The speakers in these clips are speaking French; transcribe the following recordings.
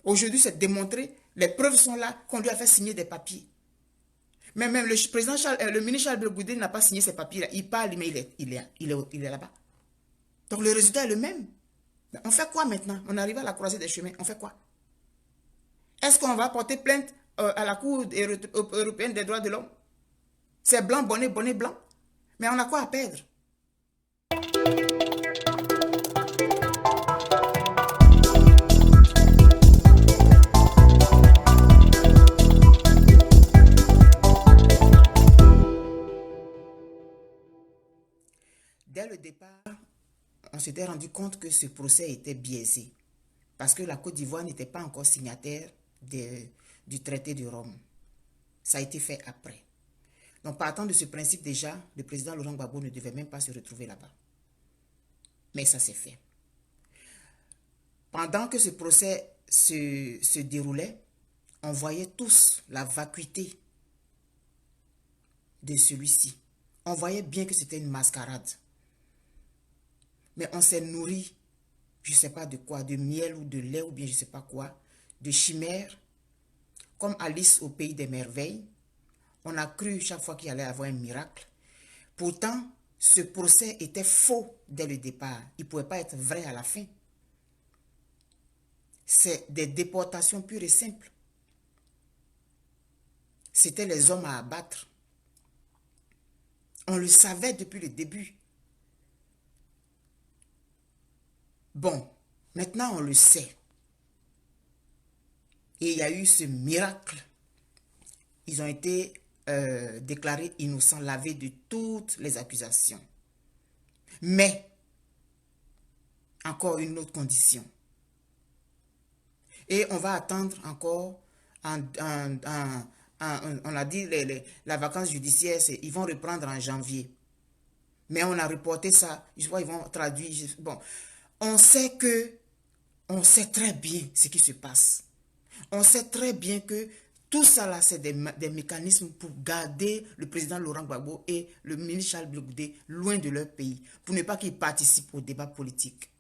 Aujourd'hui, c'est démontré, les preuves sont là, qu'on lui a fait signer des papiers. Mais même le président le ministre Charles Blegoudé n'a pas signé ces papiers-là. Il parle, mais il est là-bas. Donc le résultat est le même. On fait quoi maintenant? On arrive à la croisée des chemins. On fait quoi? Est-ce qu'on va porter plainte à la Cour européenne des droits de l'homme? C'est blanc, bonnet, bonnet blanc. Mais on a quoi à perdre? Dès le départ, on s'était rendu compte que ce procès était biaisé parce que la Côte d'Ivoire n'était pas encore signataire du traité de Rome. Ça a été fait après. Donc, partant de ce principe déjà, le président Laurent Gbagbo ne devait même pas se retrouver là-bas. Mais ça s'est fait. Pendant que ce procès se déroulait, on voyait tous la vacuité de celui-ci. On voyait bien que c'était une mascarade. Mais on s'est nourri, je ne sais pas de quoi, de miel ou de lait ou bien je ne sais pas quoi, de chimères, comme Alice au pays des merveilles. On a cru chaque fois qu'il allait avoir un miracle. Pourtant, ce procès était faux dès le départ. Il ne pouvait pas être vrai à la fin. C'est des déportations pures et simples. C'était les hommes à abattre. On le savait depuis le début. Bon, maintenant on le sait. Et il y a eu ce miracle. Ils ont été déclarés innocents, lavés de toutes les accusations. Mais, encore une autre condition. Et on va attendre encore, on a dit la vacance judiciaire, ils vont reprendre en janvier. Mais on a reporté ça, je vois, ils vont traduire. Bon, on sait très bien ce qui se passe. On sait très bien que tout ça là, c'est des mécanismes pour garder le président Laurent Gbagbo et le ministre Charles Blegoudé loin de leur pays, pour ne pas qu'ils participent au débat politique.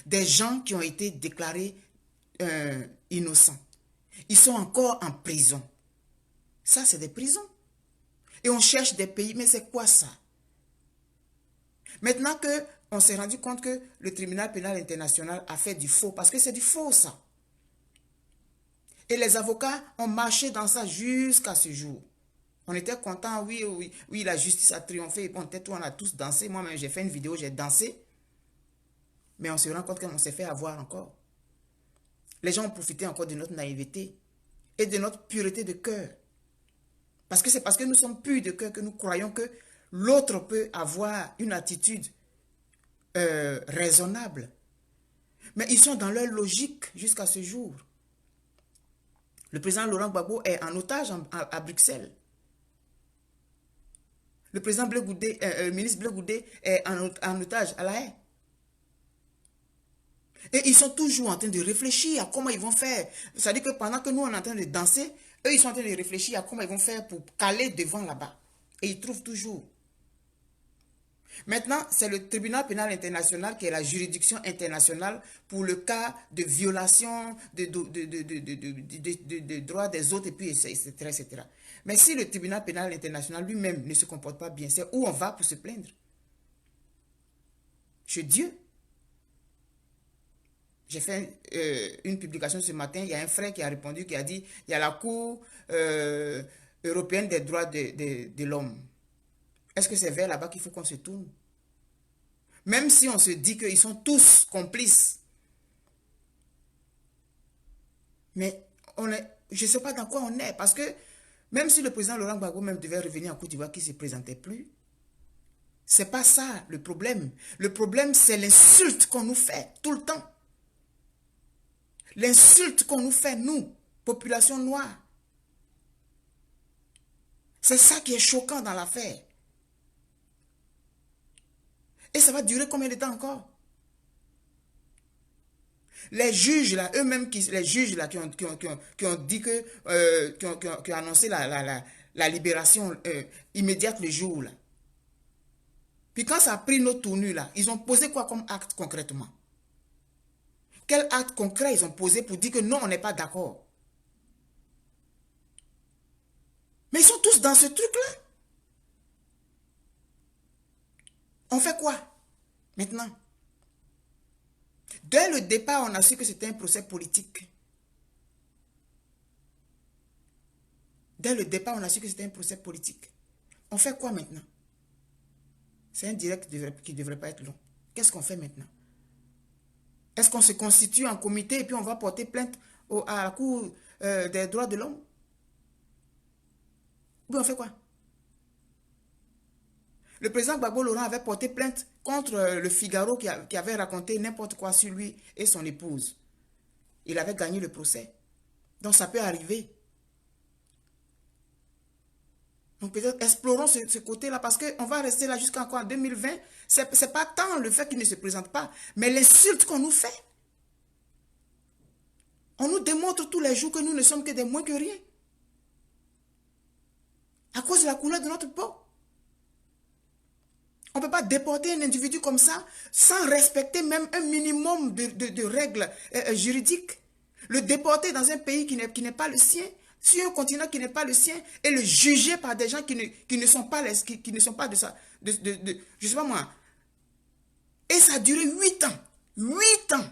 Des gens qui ont été déclarés innocents, ils sont encore en prison. Ça, c'est des prisons. Et on cherche des pays, mais c'est quoi ça? Maintenant qu'on s'est rendu compte que le tribunal pénal international a fait du faux, parce que c'est du faux ça. Et les avocats ont marché dans ça jusqu'à ce jour. On était contents, oui, oui, oui, la justice a triomphé. Bon, peut-être on a tous dansé. Moi-même, j'ai fait une vidéo, j'ai dansé. Mais on se rend compte qu'on s'est fait avoir encore. Les gens ont profité encore de notre naïveté et de notre pureté de cœur. Parce que c'est parce que nous sommes purs de cœur que nous croyons que l'autre peut avoir une attitude raisonnable. Mais ils sont dans leur logique jusqu'à ce jour. Le président Laurent Gbagbo est en otage à Bruxelles. Le président Blegoudé, ministre Blegoudé est en otage à La Haye. Et ils sont toujours en train de réfléchir à comment ils vont faire. C'est-à-dire que pendant que nous, on est en train de danser, eux, ils sont en train de réfléchir à comment ils vont faire pour caler devant là-bas. Et ils trouvent toujours. Maintenant, c'est le tribunal pénal international qui est la juridiction internationale pour le cas de violation de droits des autres, et puis, etc., etc. Mais si le tribunal pénal international lui-même ne se comporte pas bien, c'est où on va pour se plaindre? Chez Dieu. J'ai fait une publication ce matin, il y a un frère qui a répondu, qui a dit, il y a la Cour européenne des droits de l'homme. Est-ce que c'est vers là-bas qu'il faut qu'on se tourne? Même si on se dit qu'ils sont tous complices. Mais je ne sais pas dans quoi on est. Parce que même si le président Laurent Gbagbo même devait revenir en Côte d'Ivoire qui ne se présentait plus, ce n'est pas ça le problème. Le problème, c'est l'insulte qu'on nous fait tout le temps. L'insulte qu'on nous fait, nous, population noire. C'est ça qui est choquant dans l'affaire. Et ça va durer combien de temps encore? Les juges là, eux-mêmes, les juges là qui ont dit que, qui ont annoncé la libération immédiate le jour là. Puis quand ça a pris nos tournures là, ils ont posé quoi comme acte concrètement? Quel acte concret ils ont posé pour dire que non, on n'est pas d'accord? Mais ils sont tous dans ce truc-là. On fait quoi maintenant? Dès le départ, on a su que c'était un procès politique. Dès le départ, on a su que c'était un procès politique. On fait quoi maintenant? C'est un direct qui ne devrait pas être long. Qu'est-ce qu'on fait maintenant? Est-ce qu'on se constitue en comité et puis on va porter plainte à la Cour des droits de l'homme? Oui, on fait quoi? Le président Gbagbo Laurent avait porté plainte contre le Figaro qui avait raconté n'importe quoi sur lui et son épouse. Il avait gagné le procès. Donc ça peut arriver. Donc peut-être explorons ce côté-là parce qu'on va rester là jusqu'en 2020. Ce n'est pas tant le fait qu'il ne se présente pas, mais l'insulte qu'on nous fait. On nous démontre tous les jours que nous ne sommes que des moins que rien. À cause de la couleur de notre peau. On ne peut pas déporter un individu comme ça sans respecter même un minimum de règles juridiques. Le déporter dans un pays qui n'est pas le sien, sur un continent qui n'est pas le sien, et le juger par des gens qui ne sont pas de ça. Je ne sais pas moi. Et ça a duré 8 ans. 8 ans.